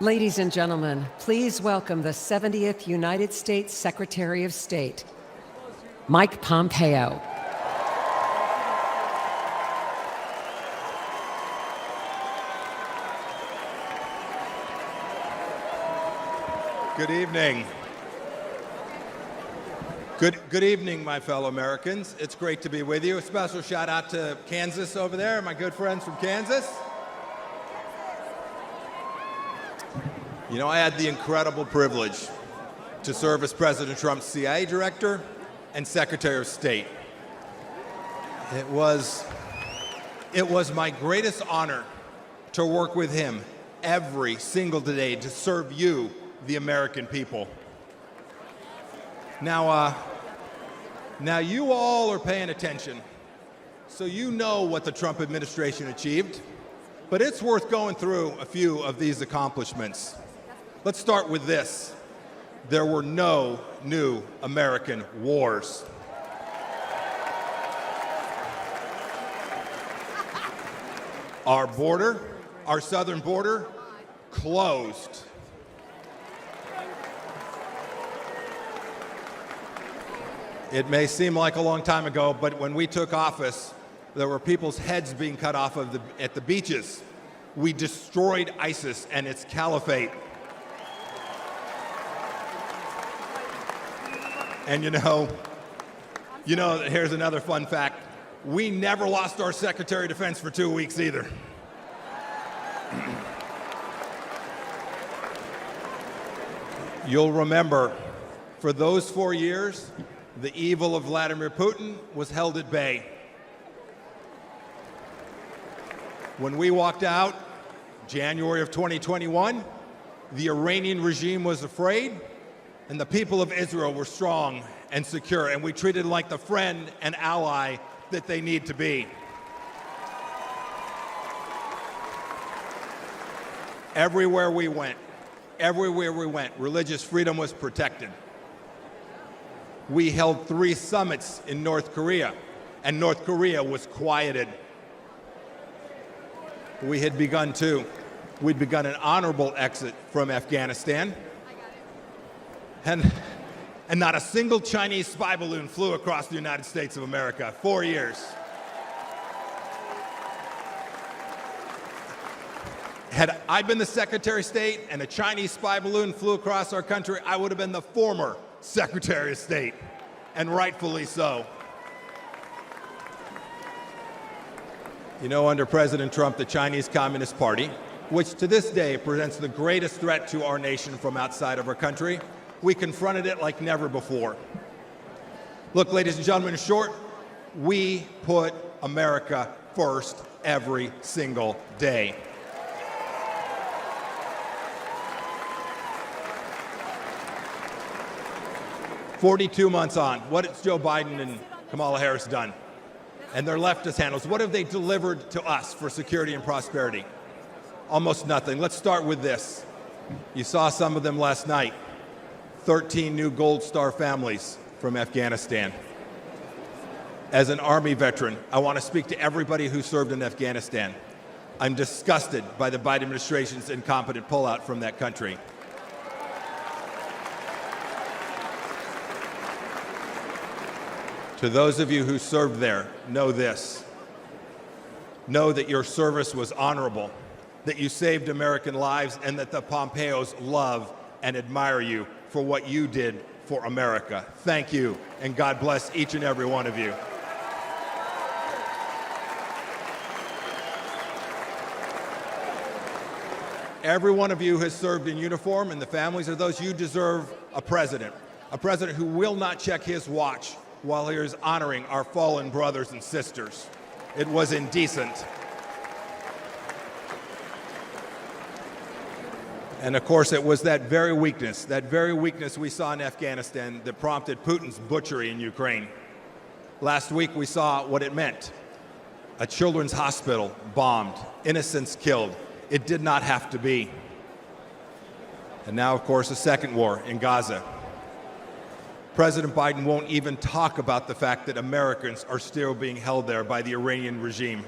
Ladies and gentlemen, please welcome the 70th United States Secretary of State, Mike Pompeo. Good evening. Good evening, my fellow Americans. It's great to be with you. A special shout out to Kansas over there, my good friends from Kansas. You know, I had the incredible privilege to serve as President Trump's CIA Director and Secretary of State. It was my greatest honor to work with him every single day to serve you, the American people. Now you all are paying attention, so you know what the Trump administration achieved, but it's worth going through a few of these accomplishments. Let's start with this. There were no new American wars. Our border, our southern border, closed. It may seem like a long time ago, but when we took office, there were people's heads being cut off at the beaches. We destroyed ISIS and its caliphate. And you know, here's another fun fact. We never lost our Secretary of Defense for 2 weeks either. You'll remember, for those 4 years, the evil of Vladimir Putin was held at bay. When we walked out, January of 2021, the Iranian regime was afraid, and the people of Israel were strong and secure, and we treated them like the friend and ally that they need to be. Everywhere we went, religious freedom was protected. We held 3 summits in North Korea, and North Korea was quieted. We'd begun an honorable exit from Afghanistan, and not a single Chinese spy balloon flew across the United States of America. 4 years. Had I been the Secretary of State and a Chinese spy balloon flew across our country, I would have been the former Secretary of State, and rightfully so. You know, under President Trump, the Chinese Communist Party, which to this day presents the greatest threat to our nation from outside of our country, we confronted it like never before. Look, ladies and gentlemen, in short, we put America first every single day. "42 months on, what has Joe Biden and Kamala Harris done? And their leftist handlers, what have they delivered to us for security and prosperity? Almost nothing. Let's start with this. You saw some of them last night. 13 new Gold Star families from Afghanistan. As an Army veteran, I want to speak to everybody who served in Afghanistan. I'm disgusted by the Biden administration's incompetent pullout from that country. To those of you who served there, know this. Know that your service was honorable, that you saved American lives, and that the Pompeos love and admire you for what you did for America. Thank you, and God bless each and every one of you. Every one of you has served in uniform, and the families of those, you deserve a president who will not check his watch while he is honoring our fallen brothers and sisters. It was indecent. And of course, it was that very weakness we saw in Afghanistan that prompted Putin's butchery in Ukraine. Last week, we saw what it meant. A children's hospital bombed, innocents killed. It did not have to be. And now, of course, a second war in Gaza. President Biden won't even talk about the fact that Americans are still being held there by the Iranian regime.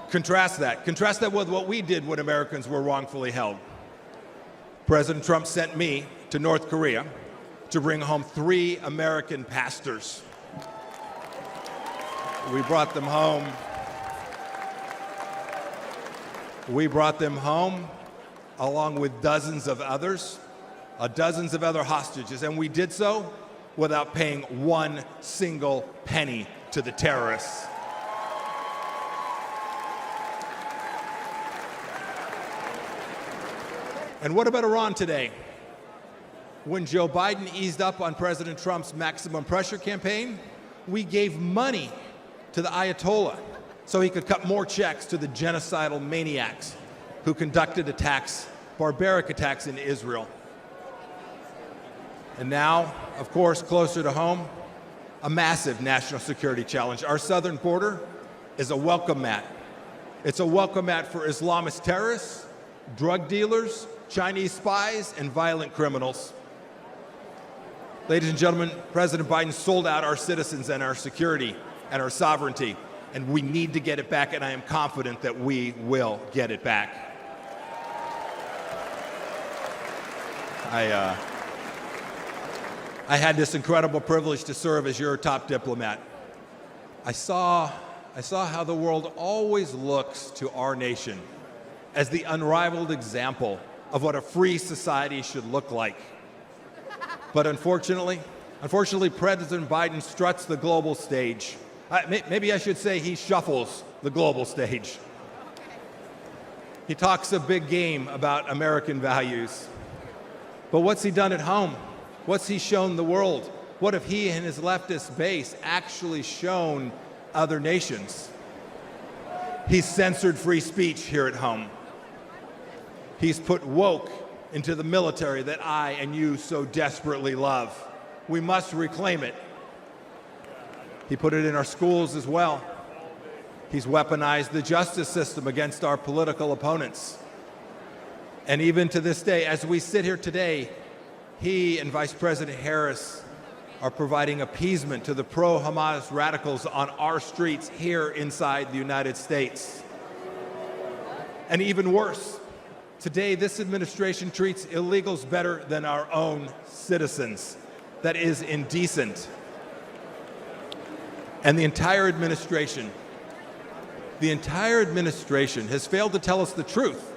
Contrast that with what we did when Americans were wrongfully held. President Trump sent me to North Korea to bring home 3 American pastors. We brought them home. Along with dozens of other hostages, and we did so without paying one single penny to the terrorists. And what about Iran today? When Joe Biden eased up on President Trump's maximum pressure campaign, we gave money to the Ayatollah so he could cut more checks to the genocidal maniacs who conducted barbaric attacks in Israel. And now, of course, closer to home, a massive national security challenge. Our southern border is a welcome mat. It's a welcome mat for Islamist terrorists, drug dealers, Chinese spies, and violent criminals. Ladies and gentlemen, President Biden sold out our citizens and our security and our sovereignty, and we need to get it back, and I am confident that we will get it back. I had this incredible privilege to serve as your top diplomat. I saw how the world always looks to our nation as the unrivaled example of what a free society should look like. But unfortunately, President Biden struts the global stage. Maybe I should say he shuffles the global stage. He talks a big game about American values. But what's he done at home? What's he shown the world? What have he and his leftist base actually shown other nations? He's censored free speech here at home. He's put woke into the military that I and you so desperately love. We must reclaim it. He put it in our schools as well. He's weaponized the justice system against our political opponents. And even to this day, as we sit here today, he and Vice President Harris are providing appeasement to the pro-Hamas radicals on our streets here inside the United States. And even worse, today this administration treats illegals better than our own citizens. That is indecent. And the entire administration has failed to tell us the truth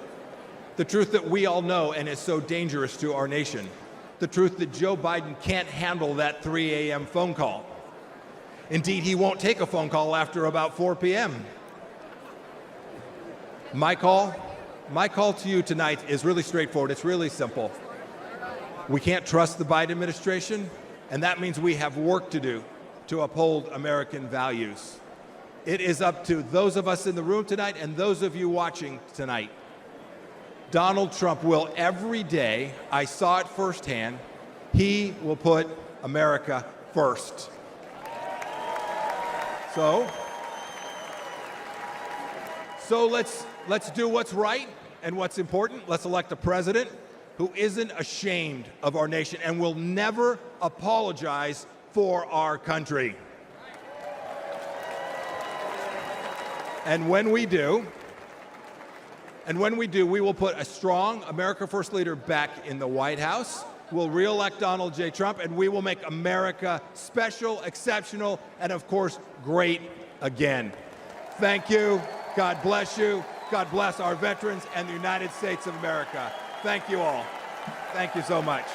that we all know and is so dangerous to our nation. The truth that Joe Biden can't handle that 3 a.m. phone call. Indeed, he won't take a phone call after about 4 p.m. My call to you tonight is really straightforward. It's really simple. We can't trust the Biden administration, and that means we have work to do to uphold American values. It is up to those of us in the room tonight and those of you watching tonight. Donald Trump will every day, I saw it firsthand, he will put America first. So let's do what's right and what's important. Let's elect a president who isn't ashamed of our nation and will never apologize for our country. And when we do, we will put a strong America First leader back in the White House. We'll re-elect Donald J. Trump, and we will make America special, exceptional, and of course, great again. Thank you. God bless you. God bless our veterans and the United States of America. Thank you all. Thank you so much.